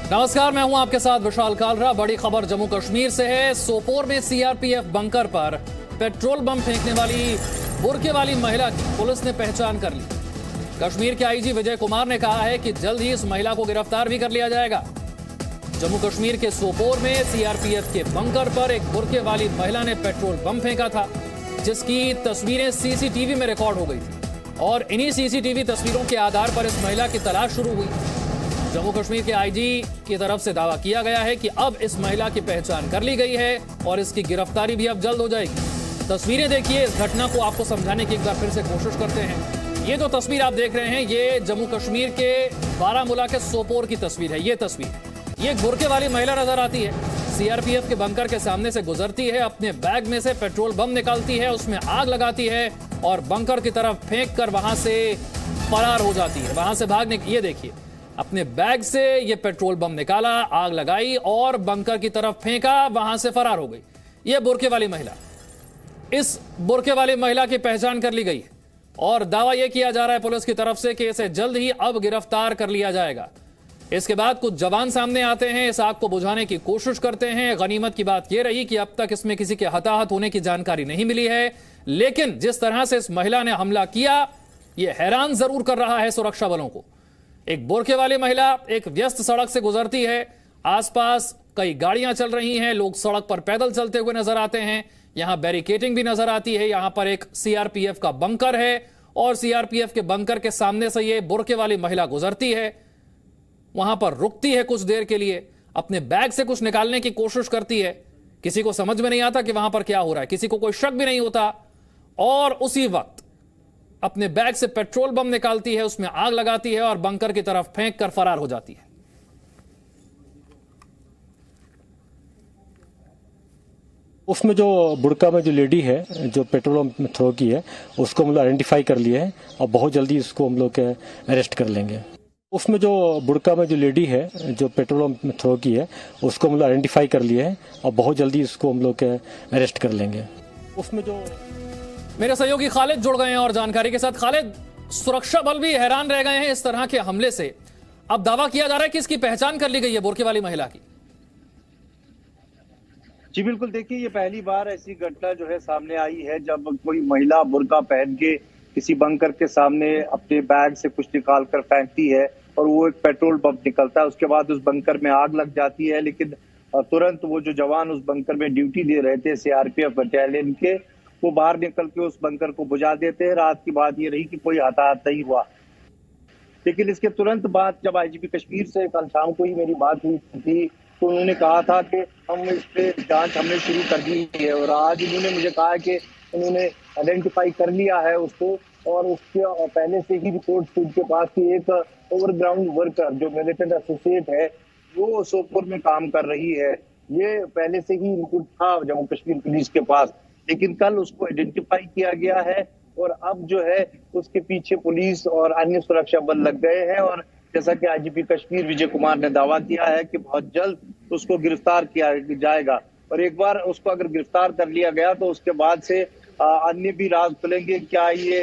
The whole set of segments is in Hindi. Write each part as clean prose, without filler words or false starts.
नमस्कार, मैं हूं आपके साथ विशाल कालरा। बड़ी खबर जम्मू कश्मीर से है। सोपोर में सीआरपीएफ बंकर पर पेट्रोल बम फेंकने वाली बुर्के वाली महिला की पुलिस ने पहचान कर ली। कश्मीर के आईजी विजय कुमार ने कहा है कि जल्द ही इस महिला को गिरफ्तार भी कर लिया जाएगा। जम्मू कश्मीर के सोपोर में सीआरपीएफ के बंकर पर एक बुर्के वाली महिला ने पेट्रोल बम फेंका था, जिसकी तस्वीरें सीसीटीवी में रिकॉर्ड हो गई थी और इन्हीं सीसीटीवी तस्वीरों के आधार पर इस महिला की तलाश शुरू हुई। जम्मू कश्मीर के आईजी की तरफ से दावा किया गया है कि अब इस महिला की पहचान कर ली गई है और इसकी गिरफ्तारी भी अब जल्द हो जाएगी। तस्वीरें देखिए, इस घटना को आपको समझाने की एक बार फिर से कोशिश करते हैं। ये जो तस्वीर आप देख रहे हैं, ये जम्मू कश्मीर के बारामूला के सोपोर की तस्वीर है। ये तस्वीर, ये एक बुर्के वाली महिला नजर आती है, सीआरपीएफ के बंकर के सामने से गुजरती है, अपने बैग में से पेट्रोल बम निकालती है, उसमें आग लगाती है और बंकर की तरफ फेंक कर वहां से फरार हो जाती है। वहां से भागने, ये देखिए, अपने बैग से ये पेट्रोल बम निकाला, आग लगाई और बंकर की तरफ फेंका, वहां से फरार हो गई। ये बुर्के वाली महिला, इस बुर्के वाली महिला की पहचान कर ली गई है और दावा यह किया जा रहा है पुलिस की तरफ से कि इसे जल्द ही अब गिरफ्तार कर लिया जाएगा। इसके बाद कुछ जवान सामने आते हैं, इस आग को बुझाने की कोशिश करते हैं। गनीमत की बात यह रही कि अब तक इसमें किसी के हताहत होने की जानकारी नहीं मिली है, लेकिन जिस तरह से इस महिला ने हमला किया, यह हैरान जरूर कर रहा है सुरक्षा बलों को। एक बुर्के वाली महिला एक व्यस्त सड़क से गुजरती है, आसपास कई गाड़ियां चल रही हैं, लोग सड़क पर पैदल चलते हुए नजर आते हैं, यहां बैरिकेडिंग भी नजर आती है। यहां पर एक सीआरपीएफ का बंकर है और सीआरपीएफ के बंकर के सामने से ये बुर्के वाली महिला गुजरती है, वहां पर रुकती है कुछ देर के लिए, अपने बैग से कुछ निकालने की कोशिश करती है। किसी को समझ में नहीं आता कि वहां पर क्या हो रहा है, किसी को कोई शक भी नहीं होता, और उसी वक्त अपने बैग से पेट्रोल बम निकालती है, उसमें आग लगाती है और बंकर की तरफ फेंक कर फरार हो जाती है। उसमें जो बुर्का में जो लेडी है जो पेट्रोल बम थ्रो की है, उसको हम लोग आइडेंटिफाई कर लिए हैं और बहुत जल्दी उसको हम लोग अरेस्ट कर लेंगे। उसमें जो बुर्का में जो लेडी है जो पेट्रोल बम थ्रो की है, उसको हम लोग आइडेंटिफाई कर लिए हैं और बहुत जल्दी उसको हम लोग अरेस्ट कर लेंगे। उसमें जो मेरे सहयोगी खालिद जुड़ गए हैं और जानकारी के साथ। खालिद, सुरक्षा बल भी हैरान रह गए हैं इस तरह के हमले से। अब दावा किया जा रहा है कि इसकी पहचान कर ली गई है बुर्के वाली महिला की। जी बिल्कुल, देखिए, ये पहली बार ऐसी घटना जो है सामने आई है जब कोई महिला बुर्का पहन के किसी बंकर के सामने अपने बैग से कुछ निकाल कर फेंकती है और वो एक पेट्रोल बम निकलता है। उसके बाद उस बंकर में आग लग जाती है, लेकिन तुरंत वो जो जवान उस बंकर में ड्यूटी दे रहे थे सीआरपीएफ बटालियन के, वो बाहर निकल के उस बंकर को बुझा देते हैं। रात की बात ये रही कि कोई हताहत नहीं हुआ, लेकिन इसके तुरंत बाद जब आईजीपी कश्मीर से कल शाम को ही मेरी बात हुई थी, तो उन्होंने कहा था कि हम इस पे जांच हमने शुरू कर दी है और आज उन्होंने मुझे कहा कि उन्होंने आइडेंटिफाई कर लिया है उसको, और उसके पहले से ही रिपोर्ट थी उनके पास कि एक ओवरग्राउंड वर्कर जो मिलिटेंट एसोसिएट है वो सोपोर में काम कर रही है। ये पहले से ही इनपुट था जम्मू कश्मीर पुलिस के पास, लेकिन कल उसको आइडेंटिफाई किया गया है और अब जो है उसके पीछे पुलिस और अन्य सुरक्षा बल लग गए हैं। और जैसा कि आईजीपी कश्मीर विजय कुमार ने दावा किया है कि बहुत जल्द उसको गिरफ्तार किया जाएगा, और एक बार उसको अगर गिरफ्तार कर लिया गया तो उसके बाद से अन्य भी राज खुलेंगे। क्या ये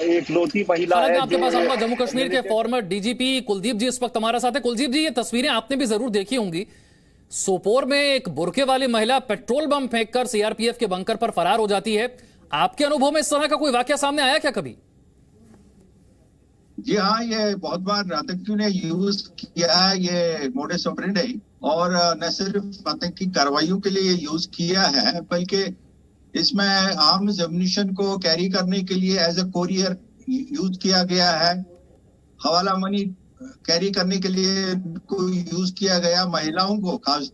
एक लौती महिला है? आपके पास आऊंगा। जम्मू कश्मीर के फॉर्मर डीजीपी कुलदीप जी इस वक्त हमारे साथ है। कुलदीप जी, ये तस्वीरें आपने भी जरूर देखी होंगी। सोपोर में एक बुर्के वाली महिला पेट्रोल बम फेंककर सीआरपीएफ के बंकर पर फरार हो जाती है। आपके अनुभव में इस तरह का कोई वाकया सामने आया क्या कभी? जी हाँ, ये बहुत बार आतंकियों ने यूज किया है ये मोडस ऑपरेंडी, और न सिर्फ आतंकी कार्रवाइयों के लिए यूज किया है, बल्कि इसमें आर्म्स एम्युनिशन को कैरी करने के लिए एज ए कोरियर यूज किया गया है। हवाला मनी कैरी करने के लिए को यूज किया गया, महिलाओं को खास,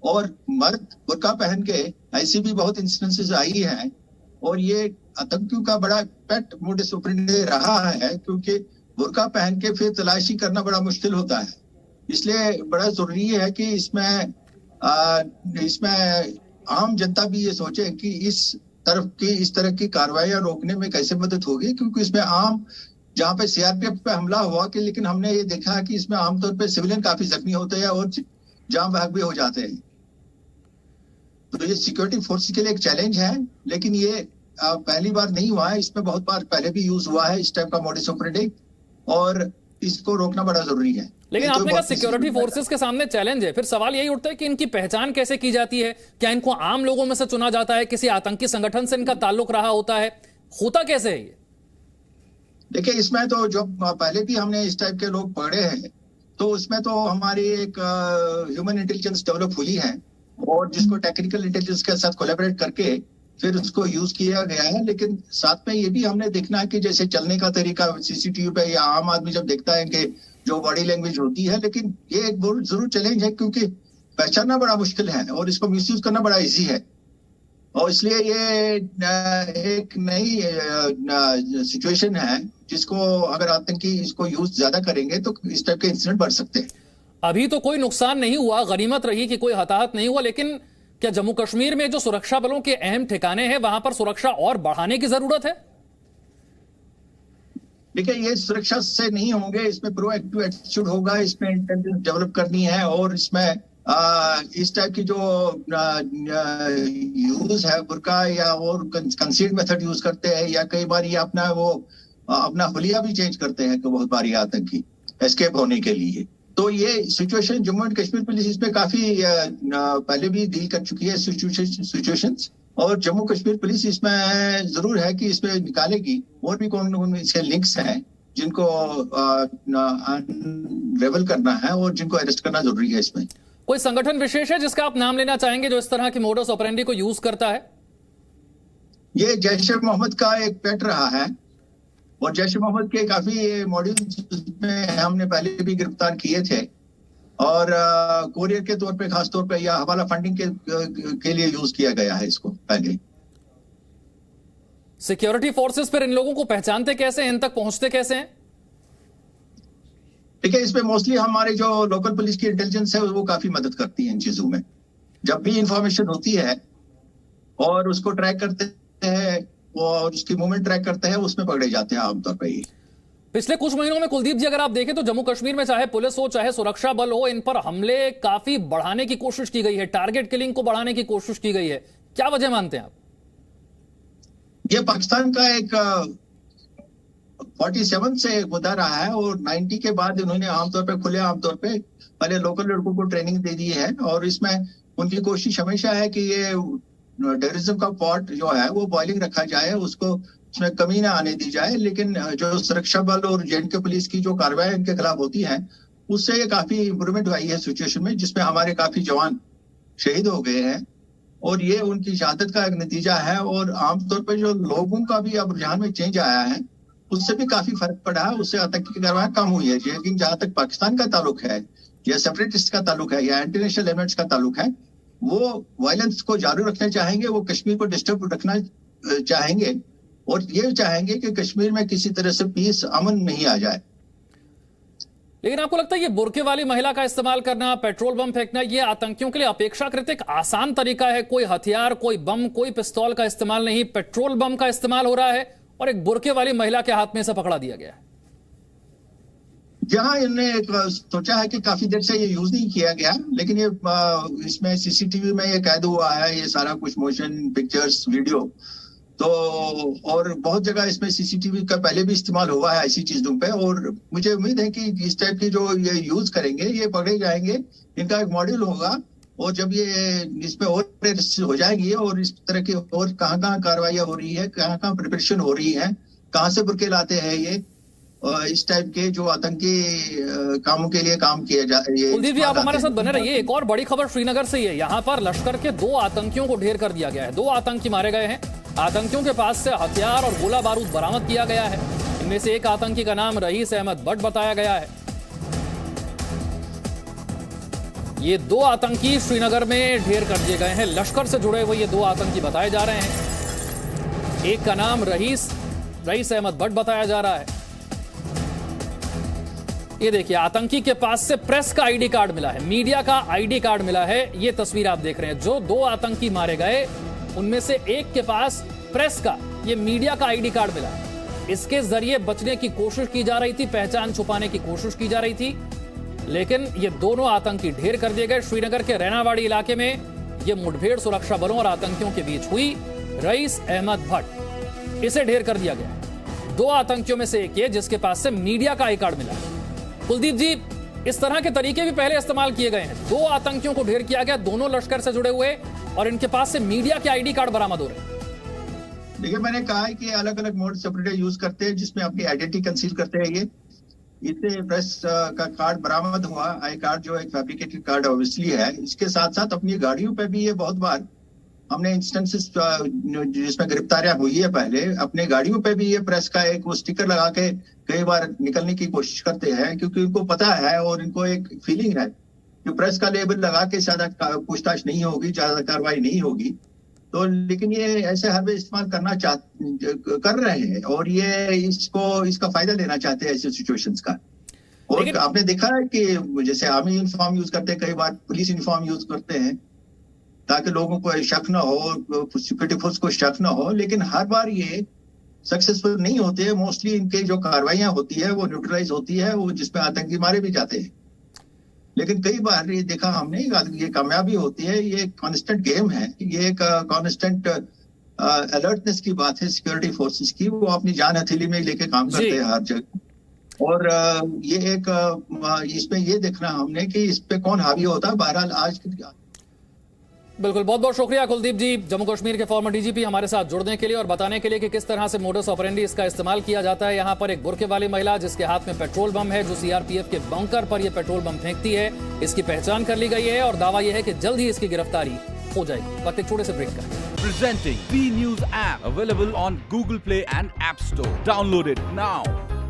और मर्द बुर्का पहन के ऐसी भी बहुत इंस्टेंसेस आई हैं। और ये आतंकियों का बड़ा पेट मोडस ऑपरेंडी रहा है, क्योंकि बुर्का पहन के फिर तलाशी करना बड़ा मुश्किल होता है। इसलिए बड़ा जरूरी है कि इसमें आम जनता भी ये सोचे कि इस तरह की कार्रवाइयां रोकने में कैसे मदद होगी, क्योंकि इसमें आम जहाँ पे सीआरपीएफ पे हमला हुआ कि, लेकिन हमने ये देखा कि इसमें आमतौर पे सिविलियन काफी जख्मी होते हैं और जान बहक भी हो जाते हैं। तो ये सिक्योरिटी फोर्स के लिए एक चैलेंज है, लेकिन ये पहली बार नहीं हुआ है, इसमें बहुत बार पहले भी यूज हुआ है इस टाइप का मोडस ऑपरेंडी। और इसको रोकना बड़ा जरूरी है। लेकिन आपने कहा सिक्योरिटी फोर्सेस के सामने चैलेंज है, फिर सवाल यही उठता है कि इनकी पहचान कैसे की जाती है? क्या इनको आम लोगों में से चुना जाता है? किसी आतंकी संगठन से इनका ताल्लुक रहा होता है? होता कैसे है ये? देखिए, इसमें तो जो पहले भी हमने इस टाइप के लोग पकड़े हैं, तो उसमें तो हमारी एक ह्यूमन इंटेलिजेंस डेवलप हुई है और जिसको टेक्निकल इंटेलिजेंस के साथ कोलैबोरेट करके फिर उसको यूज किया गया है। लेकिन साथ में ये भी हमने देखना है कि जैसे चलने का तरीका सीसीटीवी पे या आम आदमी जब देखता है कि जो बॉडी लैंग्वेज होती है, लेकिन ये एक जरूर चैलेंज है क्योंकि पहचानना बड़ा मुश्किल है और इसको मिसयूज करना बड़ा इजी है। और इसलिए ये एक नई सिचुएशन है जिसको अगर आतंकी इसको यूज ज्यादा करेंगे तो इस टाइप के इंसिडेंट बढ़ सकते हैं। अभी तो कोई नुकसान नहीं हुआ, गनीमत रही कि कोई हताहत नहीं हुआ, लेकिन क्या जम्मू कश्मीर में जो सुरक्षा बलों के अहम ठिकाने हैं वहां पर सुरक्षा और बढ़ाने की जरूरत है? देखिए, ये सुरक्षा से नहीं होंगे, इसमें प्रोएक्टिव एटीट्यूड होगा, इसमें इंटेलिजेंस डेवलप करनी है और इसमें इस टाइप की जो यूज है बुर्का या और कंसील्ड मेथड यूज करते हैं या कई बार ये अपना हुलिया भी चेंज करते हैं कि बहुत बारी आतंकी एस्केप होने के लिए। तो ये situation Jammu and Kashmir police इसमें काफी पहले भी डील कर चुकी है सिचुएशंस, और जम्मू कश्मीर पुलिस इसमें जरूर है कि इसमें निकालेगी और भी कौन इसके लिंक्स हैं जिनको अनरेवल करना है और जिनको अरेस्ट करना जरूरी है। इसमें कोई संगठन विशेष है जिसका आप नाम लेना चाहेंगे जो इस तरह की मोडस ऑपरेंडी को यूज करता है? ये जैश ए मोहम्मद का एक पेट रहा है और जैश ए मोहम्मद के काफी मॉड्यूल्स में हमने पहले भी गिरफ्तार किए थे और कोरियर के तौर पे खास तौर पे या हवाला फंडिंग के लिए यूज किया गया है इसको पहले। सिक्योरिटी फोर्सेस फिर इन लोगों को पहचानते कैसे हैं, इन तक पहुंचते कैसे हैं? देखिए, इसमें मोस्टली हमारे जो लोकल पुलिस की इंटेलिजेंस है वो काफी मदद करती है इन चीजों में। जब भी इंफॉर्मेशन होती है और उसको ट्रैक करते हैं और उसकी मूवमेंट ट्रैक करते हैं, उसमें पकड़े जाते हैं आमतौर पर। ये पिछले कुछ महीनों में कुलदीप जी अगर आप देखें तो जम्मू कश्मीर में चाहे पुलिस हो चाहे सुरक्षा बल हो, इन पर हमले काफी बढ़ाने की कोशिश की गई है, टारगेट किलिंग को बढ़ाने की कोशिश की गई है। क्या वजह मानते हैं आप? ये पाकिस्तान का एक 47 से मुद्दा रहा है और 90 के बाद इन्होंने आमतौर पे खुले आमतौर पे पहले लोकल लड़कों को ट्रेनिंग दे दी है और इसमें उनकी कोशिश हमेशा है कि ये टेररिज्म का पॉट जो है वो बॉइलिंग रखा जाए, उसको उसमें कमी ना आने दी जाए। लेकिन जो सुरक्षा बल और जेएंडके पुलिस की जो कार्रवाई इनके खिलाफ होती है उससे ये काफी इंप्रूवमेंट आई है सिचुएशन में, जिसमें हमारे काफी जवान शहीद हो गए हैं और ये उनकी शहादत का एक नतीजा है। और आमतौर पर जो लोगों का भी अब रुझान में चेंज आया है उससे भी काफी फर्क पड़ा है, उससे आतंकी की कार्रवाई कम हुई है। लेकिन जहां तक पाकिस्तान का ताल्लुक है या सेपरेटिस्ट का ताल्लुक है या एंटी नेशनल एलिमेंट्स का ताल्लुक है, वो वायलेंस को जारी रखना चाहेंगे, वो कश्मीर को डिस्टर्ब रखना चाहेंगे और ये चाहेंगे कि कश्मीर में किसी तरह से पीस अमन नहीं आ जाए। लेकिन आपको लगता है ये बुर्के वाली महिला का इस्तेमाल करना, पेट्रोल बम फेंकना, ये आतंकियों के लिए अपेक्षाकृत एक आसान तरीका है? कोई हथियार, कोई बम, कोई पिस्तौल का इस्तेमाल नहीं, पेट्रोल बम का इस्तेमाल हो रहा है और एक बुर्के वाली महिला के हाथ में से पकड़ा दिया गया है। जहां इन्होंने सोचा है कि काफी देर से ये यूज नहीं किया गया, लेकिन ये इसमें सीसीटीवी में ये कैद हुआ है, ये सारा कुछ मोशन पिक्चर्स वीडियो, तो और बहुत जगह इसमें सीसीटीवी का पहले भी इस्तेमाल हुआ है ऐसी चीजों पे। और मुझे उम्मीद है कि इस टाइप की जो ये यूज करेंगे ये पकड़े जाएंगे, इनका एक मॉड्यूल होगा और जब ये इसमें और हो जाएंगी और इस तरह की और कहाँ कार्रवाइयाँ हो रही है, कहाँ प्रिपरेशन हो रही है, कहाँ से बुर्के लाते हैं ये इस टाइप के जो आतंकी कामों के लिए काम किया जा रहा है। कुलदीप जी आप हमारे साथ बने रहिए। एक और बड़ी खबर श्रीनगर से ही है। यहाँ पर लश्कर के 2 आतंकियों को ढेर कर दिया गया है। 2 आतंकी मारे गए हैं। आतंकियों के पास से हथियार और गोला बारूद बरामद किया गया है। इनमें से एक आतंकी का नाम रईस अहमद भट्ट बताया गया है। ये 2 आतंकी श्रीनगर में ढेर कर दिए गए हैं। लश्कर से जुड़े हुए ये 2 आतंकी बताए जा रहे हैं। एक का नाम रईस अहमद भट्ट बताया जा रहा है। ये देखिए, आतंकी के पास से प्रेस का आईडी कार्ड मिला है, मीडिया का आईडी कार्ड मिला है। ये तस्वीर आप देख रहे हैं। जो 2 आतंकी मारे गए उनमें से एक के पास प्रेस का, ये मीडिया का आईडी कार्ड मिला है। इसके जरिए बचने की कोशिश की जा रही थी, पहचान छुपाने की कोशिश की जा रही थी, लेकिन ये दोनों आतंकी ढेर कर दिए गए। श्रीनगर के रैनावाड़ी इलाके में ये मुठभेड़ सुरक्षा बलों और आतंकियों के बीच हुई। रईस अहमद भट्ट, इसे ढेर कर दिया गया। 2 आतंकियों में से एक ये जिसके पास से मीडिया का आई कार्ड मिला। कुलदीप जी, इस तरह के तरीके भी पहले इस्तेमाल किए गए हैं। 2 आतंकियों को ढेर किया गया, दोनों लश्कर से जुड़े हुए, और इनके पास से मीडिया के आईडी कार्ड बरामद हो रहे हैं। देखिए, मैंने कहा है कि अलग अलग मोड ऑपरेंडी यूज करते हैं, जिसमें अपनी आइडेंटिटी कंसील करते हैं। ये इससे प्रेस का कार्ड बरामद हुआ, आई कार्ड जो एक फैब्रिकेटेड कार्ड ऑब्वियसली है। इसके साथ साथ अपनी गाड़ियों पे भी ये बहुत बार हमने इंस्टेंसेस जिसमें गिरफ्तारियां हुई है, पहले अपने गाड़ियों पे भी ये प्रेस का एक वो स्टिकर लगा के कई बार निकलने की कोशिश करते हैं, क्योंकि उनको पता है और इनको एक फीलिंग है कि प्रेस का लेबल लगा के ज्यादा पूछताछ नहीं होगी, ज्यादा कार्रवाई नहीं होगी। तो लेकिन ये ऐसे हर वे इस्तेमाल कर रहे हैं, और ये इसका फायदा लेना चाहते हैं ऐसे सिचुएशंस का। और आपने देखा है कि जैसे आर्मी यूनिफॉर्म यूज करते हैं, कई बार पुलिस यूनिफॉर्म यूज करते हैं, ताकि लोगों को शक न हो, सिक्योरिटी फोर्स को शक न हो। लेकिन हर बार ये सक्सेसफुल नहीं होते हैं। मोस्टली इनके जो कार्रवाइयां होती है वो न्यूट्रलाइज होती है, वो जिसमें आतंकी मारे भी जाते हैं। लेकिन कई बार ये देखा हमने, ये कामयाबी होती है। ये कांस्टेंट गेम है, ये एक कांस्टेंट अलर्टनेस की बात है सिक्योरिटी फोर्सेस की। वो अपनी जान हथेली में लेके काम करते हैं हर जगह। और ये एक इसमें ये देखना हमने कि इस पे कौन हावी होता है। बहरहाल आज बिल्कुल, बहुत बहुत शुक्रिया कुलदीप जी, जम्मू कश्मीर के फॉर्मर डीजीपी, हमारे साथ जुड़ने के लिए और बताने के लिए कि किस तरह से मोडस ऑपरेंडी इसका इस्तेमाल किया जाता है। यहाँ पर एक बुर्के वाली महिला जिसके हाथ में पेट्रोल बम है, जो सीआरपीएफ के बंकर पर यह पेट्रोल बम फेंकती है, इसकी पहचान कर ली गई है और दावा यह है कि जल्द ही इसकी गिरफ्तारी हो जाएगी। वक्त एक छोटे से ब्रेक का। Presenting B News app available on Google Play and App Store. Download it now.